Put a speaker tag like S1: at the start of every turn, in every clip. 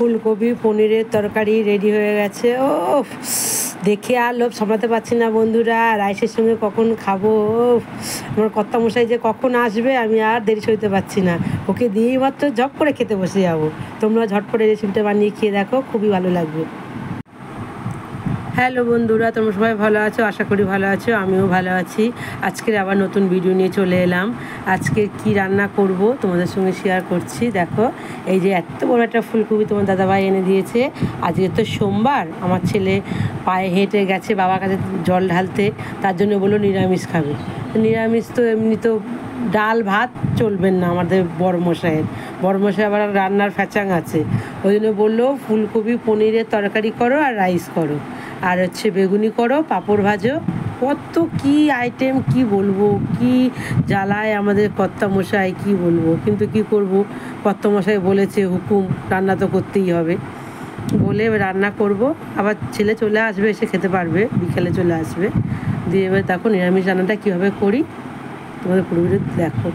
S1: ফুলকপি পনিরের তরকারি রেডি হয়ে গেছে। ও দেখে আর লোভ সামলাতে পারছি না বন্ধুরা, রাইসের সঙ্গে কখন খাবো। আমার কর্তামশাই যে কখন আসবে আমি আর দেরি সইতে পারছি না, ওকে দিয়েই মাত্র ঝপ করে খেতে বসে যাবো। তোমরা ঝটপটে রেসিপিটা বানিয়ে খেয়ে দেখো, খুবই ভালো লাগবে। হ্যালো বন্ধুরা, তোমরা সবাই ভালো আছো? আশা করি ভালো আছো, আমিও ভালো আছি। আজকের আবার নতুন ভিডিও নিয়ে চলে এলাম। আজকে কি রান্না করব তোমাদের সঙ্গে শেয়ার করছি। দেখো, এই যে এত বড় একটা ফুলকপি তোমার দাদাভাই এনে দিয়েছে। আজকে তো সোমবার, আমার ছেলে পায়ে হেঁটে গেছে বাবার কাছে জল ঢালতে, তার জন্য বললো নিরামিষ খাবে। নিরামিষ তো এমনি তো ডাল ভাত চলবেন না আমাদের বড়মশাই আবার রান্নার ফ্যাচাং আছে। ওই জন্য বললো ফুলকপি পনিরের তরকারি করো আর রাইস করো, আর হচ্ছে বেগুনি করো, পাঁপড় ভাজো। কত কি আইটেম, কি বলবো, কি জ্বালায় আমাদের কর্তামশাই, কি বলবো। কিন্তু কি করব, কর্তামশাই বলেছে হুকুম, রান্না তো করতেই হবে বলে রান্না করব। আবার ছেলে চলে আসবে, এসে খেতে পারবে, বিকেলে চলে আসবে। দিয়ে এবার দেখো নিরামিষ রান্নাটা কীভাবে করি তোমাদের পুরো ভিডিও দেখো।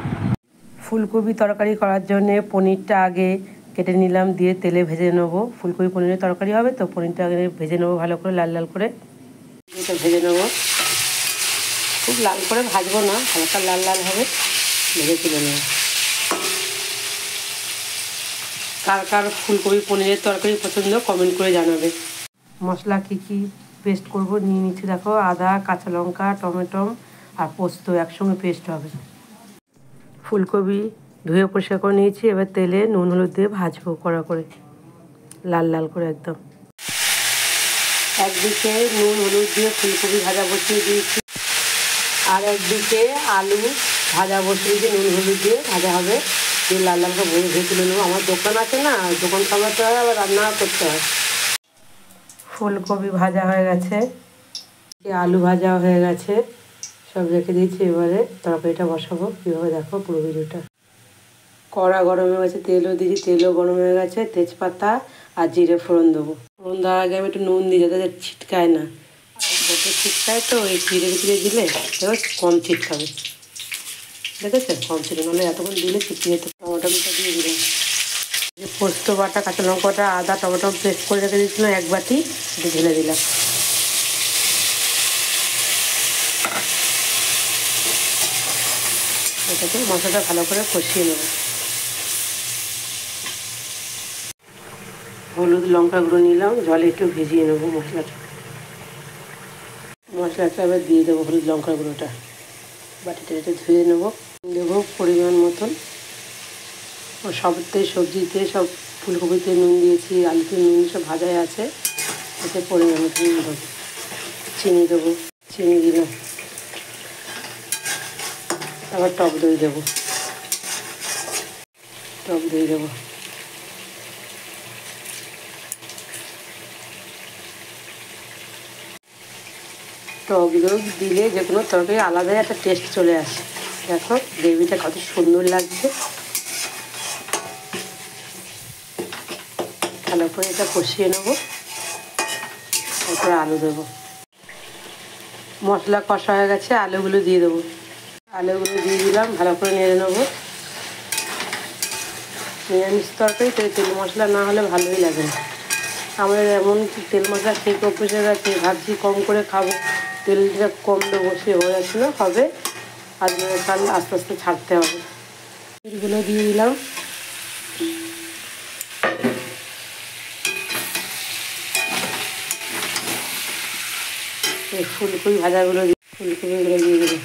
S1: ফুলকপি তরকারি করার জন্যে পনিরটা আগে কেটে নিলাম, দিয়ে তেলে ভেজে নেবো। ফুলকপি পনিরের তরকারি হবে তো পনিরটা আগে ভেজে নেবো ভালো করে, লাল লাল করে এটা ভেজে নেবো। খুব লাল করে ভাজবো না, হালকা লাল লাল হবে, ভেজে তুলে নেবো। কার কার ফুলকপি পনিরের তরকারি পছন্দ কমেন্ট করে জানাবে। মশলা কী কী পেস্ট করব নিয়ে নিচ্ছি দেখো। আদা, কাঁচা লঙ্কা, টমেটো আর পোস্ত একসঙ্গে পেস্ট হবে। ফুলকপি ধুয়ে পরিষ্কার করে নিয়েছি, এবার তেলে নুন হলুদ দিয়ে ভাজবো কড়া করে, লাল লাল করে একদম। একদিকে নুন হলুদ দিয়ে ফুলকপি ভাজা বসিয়ে দিয়েছি, আর একদিকে আলু ভাজা বসিয়ে দিয়ে নুন হলুদ দিয়ে ভাজা হবে, দিয়ে লাল লাল করে ভেজে তুলে নেবো। আমার দোকান আছে না, দোকান সামলাতে হয়, আবার রান্না করতে হয়। ফুলকপি ভাজা হয়ে গেছে, আলু ভাজা হয়ে গেছে, সব রেখে দিয়েছি। এবারে তরকারিটা বসাবো কীভাবে দেখো পুরো ভিডিওটা। কড়া গরম হয়ে গেছে, তেলও দিয়েছি, তেলও গরম হয়ে গেছে। তেজপাতা আর জিরে ফোড়ন দেবো। ফোড়ন দেওয়ার আগে আমি একটু নুন দিই যাতে ছিটকায় না, যত ছিটকায় তো ওই জিরে দিলে এবার কম ছিটকাবে। দেখেছো, কম ছিটকে, নাহলে এতক্ষণ দিলে ছিটকে যেত। টমেটোটা দিয়ে দিলাম, পোস্ত বাটা, কাঁচা লঙ্কাটা, আদা, টমেটো পেস্ট করে রেখে দিয়েছিলাম এক বাটি, একটু ঢেলে দিলাম। এটাকে মশলাটা ভালো করে কষিয়ে নেব। হলুদ লঙ্কা গুঁড়ো নিলাম, জলে একটু ভিজিয়ে নেবো মশলাটা এবার দিয়ে দেবো। হলুদ লঙ্কা গুঁড়োটা বাটিটা একটু ধুয়ে নেবো, দেবো পরিমাণ মতন। সবতে সবজিতে সব ফুলকপিতে নুন দিয়েছি, আলুতে নুন সব ভাজাই আছে, এতে পরিমাণ মতন দেবো। চিনি দেবো, চিনি দিলাম। আবার টক দই দেবো, টক দই দেবো। টক দই দিলে যে কোনো তরকারি আলাদাই একটা টেস্ট চলে আসে। দেখো গ্রেভিটা কত সুন্দর লাগছে। ভালো করে এটা কষিয়ে নেবো, তারপরে আলু দেবো। মশলা কষা হয়ে গেছে, আলুগুলো দিয়ে দেবো। আলুগুলো দিয়ে দিলাম, ভালো করে নেড়ে নেবো। নিরামিষ তরকারি তো তেল মশলা না হলে ভালোই লাগে না। আমাদের এমন তেল মশলা খেয়ে অভ্যেস হয়ে গেছে, ভাবছি কম করে খাবো, তেলটা কম দেবো, সে হয়ে যাচ্ছিলো হবে। আর কাল আস্তে আস্তে ছাড়তে হবে। তেলগুলো দিয়ে দিলাম, এই ফুলকপি ভাজাগুলো ফুলকপিগুলো দিয়ে দিলাম,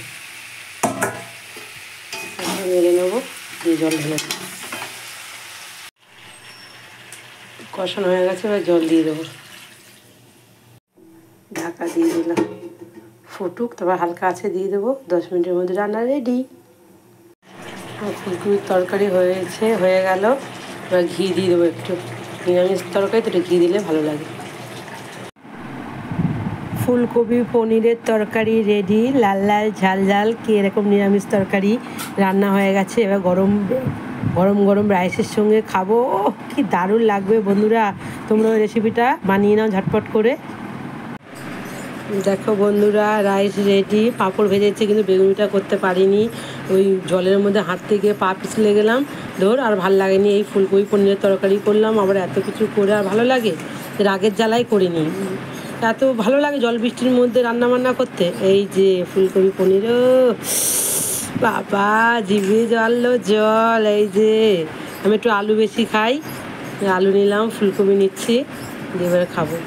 S1: নেড়ে নেবো, দিয়ে জল ঢেলে দেবো। কষানো হয়ে গেছে, এবার জল দিয়ে দেবো, ঢাকা দিয়ে দিলাম, ফুটুক, তারপর হালকা আছে দিয়ে দেবো। 10 মিনিটের মধ্যে রান্না রেডি। ফুলকপির তরকারি হয়ে গেল। এবার ঘি দিয়ে দেবো একটু, নিরামিষ তরকারি তো একটু ঘি দিলে ভালো লাগে। ফুলকপি পনিরের তরকারি রেডি, লাল লাল ঝাল ঝাল কি এরকম নিরামিষ তরকারি রান্না হয়ে গেছে। এবার গরম গরম গরম রাইসের সঙ্গে খাবো, কি দারুণ লাগবে বন্ধুরা। তোমরা ওই রেসিপিটা বানিয়ে নাও ঝটপট করে। দেখো বন্ধুরা, রাইস রেডি। পাঁপড় ভেজেছি কিন্তু বেগুনিটা করতে পারিনি, ওই জলের মধ্যে হাঁটতে গিয়ে পা পিছলে গেলাম, ধর আর ভাল লাগেনি। এই ফুলকপি পনিরের তরকারি করলাম, আবার এত কিছু করে আর ভালো লাগে? রাগের জ্বালাই করিনি, এত ভালো লাগে জল বৃষ্টির মধ্যে রান্না বান্না করতে। এই যে ফুলকপি পনির, ও বাবা জিভে জল জল। এই যে আমি একটু আলু বেশি খাই, আলু নিলাম, ফুলকপি নিচ্ছি, দিয়ে এবারে খাবো।